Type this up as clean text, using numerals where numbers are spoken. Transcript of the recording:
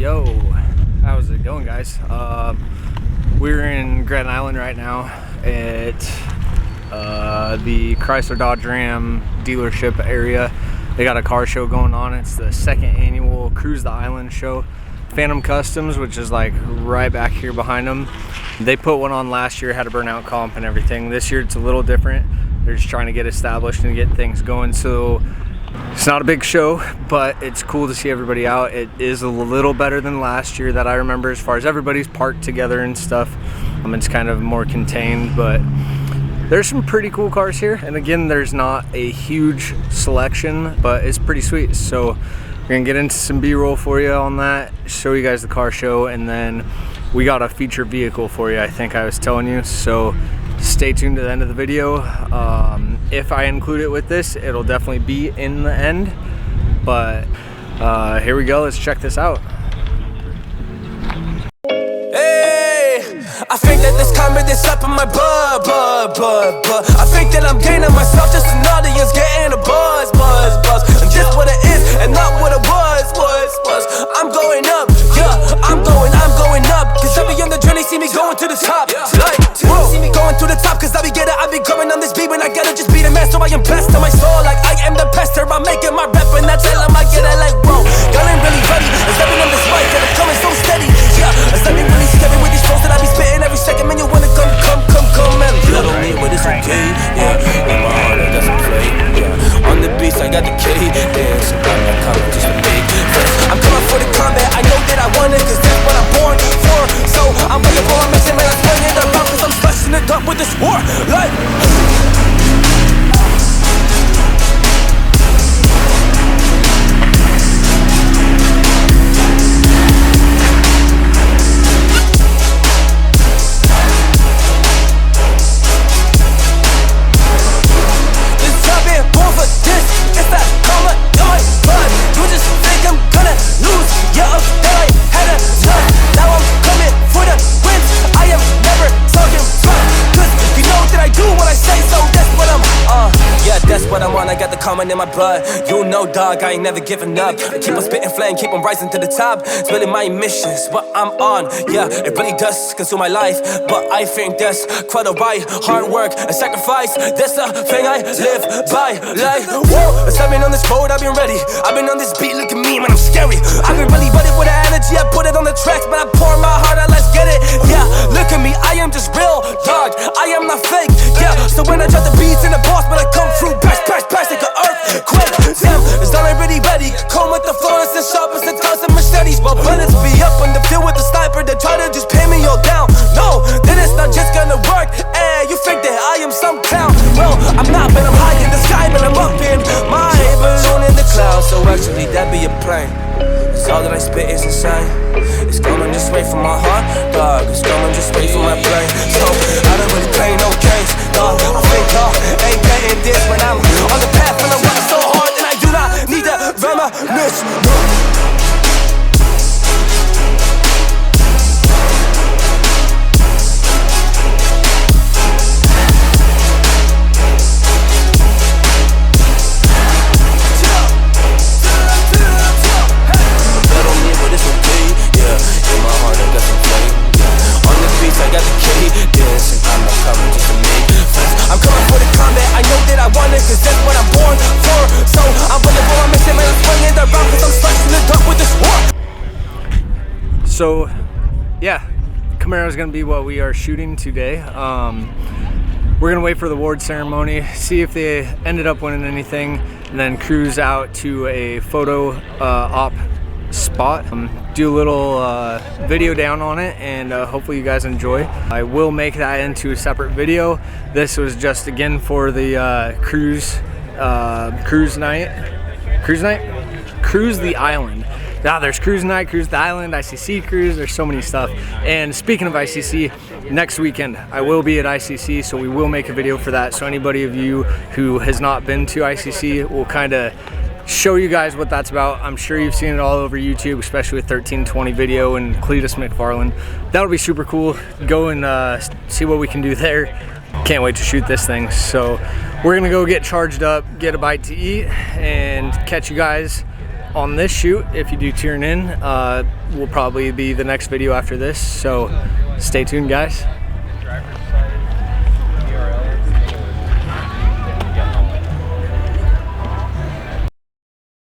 Yo, how's it going, guys? We're in Grand Island right now at the Chrysler Dodge Ram dealership area. They got a car show going on. It's the second annual Cruise the Island show. Phantom Customs, which is like right back here behind them. They put one on last year, had a burnout comp and everything. This year it's a little different. They're just trying to get established and get things going. So it's not a big show, but it's cool to see everybody out. It is a little better than last year that I remember, as far as everybody's parked together and stuff. It's kind of more contained, but there's some pretty cool cars here. And again, there's not a huge selection, but it's pretty sweet. So we're gonna get into some B-roll for you on that, show you guys the car show, and then we got a feature vehicle for you, I think I was telling you. So stay tuned to the end of the video. If I include it with this, it'll definitely be in the end. But here we go, let's check this out. I think that this comment is up in my blood. I think that I'm gaining myself, just an audience getting a buzz. And just what it is, and not what it was. I'm going up, yeah, I'm going up. Cause I be on the journey, see me going to the top. Like, whoa, see me going to the top, cause I be getting, I be coming on this beat when I gotta just be the man. So I invest in my soul, like I am the pester. I'm making my rap and I tell them I get it like, whoa, y'all ain't really ready. As I be on this mic, and I'm coming so steady. Yeah, as I be really scary with these flows that I be spitting every second. Man, you wanna come, man. Blood on me, but it's okay, yeah. In my heart, I got some play, yeah. On the beats, I got the K dance. I'm not coming just to make friends. I'm coming for the combat, I know that I want it, cause that's what I'm born for. So I'm waiting for my mission, man, I'm swinging it around, cause I'm slashing it up with this war, like. I got the comment in my blood. You know, dog, I ain't never giving up. I keep on spitting flame, keep on rising to the top. It's really my mission, it's what I'm on. Yeah, it really does consume my life, but I think that's quite alright. Hard work and sacrifice, that's the thing I live by. Like, whoa, as I've been on this road, I've been ready. I've been on this beat, look at me, man, I'm scary. I've been really ready with the energy, I put it on the tracks, but I pour my heart out, let's get it. Yeah, look at me, I am just real, dog, I am not fake. Yeah, so when I drop the beats in the boss, but I come through, bash, like an earthquake. Damn, it's not already ready. Come with the Florence and sharp as the tons of machetes. But bullets be up on the field with the sniper. They try to just pin me all down. No, then it's not just gonna work. Hey, you think that I am some clown? Well, I'm not, but I'm high in the sky, but I'm up in my balloon in the clouds. So actually, that be a plane. It's all that I spit is insane. It's coming just straight from my heart, dog. It's coming just straight from my brain. So I don't really play no games, dog. I think y'all ain't getting this when I'm on the path and I'm running so hard that I do not need to reminisce. So yeah, Camaro is going to be what we are shooting today. We're going to wait for the award ceremony, see if they ended up winning anything, and then cruise out to a photo op spot, do a little video down on it, and hopefully you guys enjoy. I will make that into a separate video. This was just again for the cruise the island. Now there's cruise night, cruise the island, ICC cruise, there's so many stuff. And speaking of ICC, next weekend I will be at ICC, so we will make a video for that. So anybody of you who has not been to ICC will kind of show you guys what that's about. I'm sure you've seen it all over YouTube, especially with 1320 video and Cletus McFarland. That'll be super cool. Go and see what we can do there. Can't wait to shoot this thing. So we're gonna go get charged up, get a bite to eat, and catch you guys on this shoot, if you do tune in, will probably be the next video after this. So stay tuned, guys.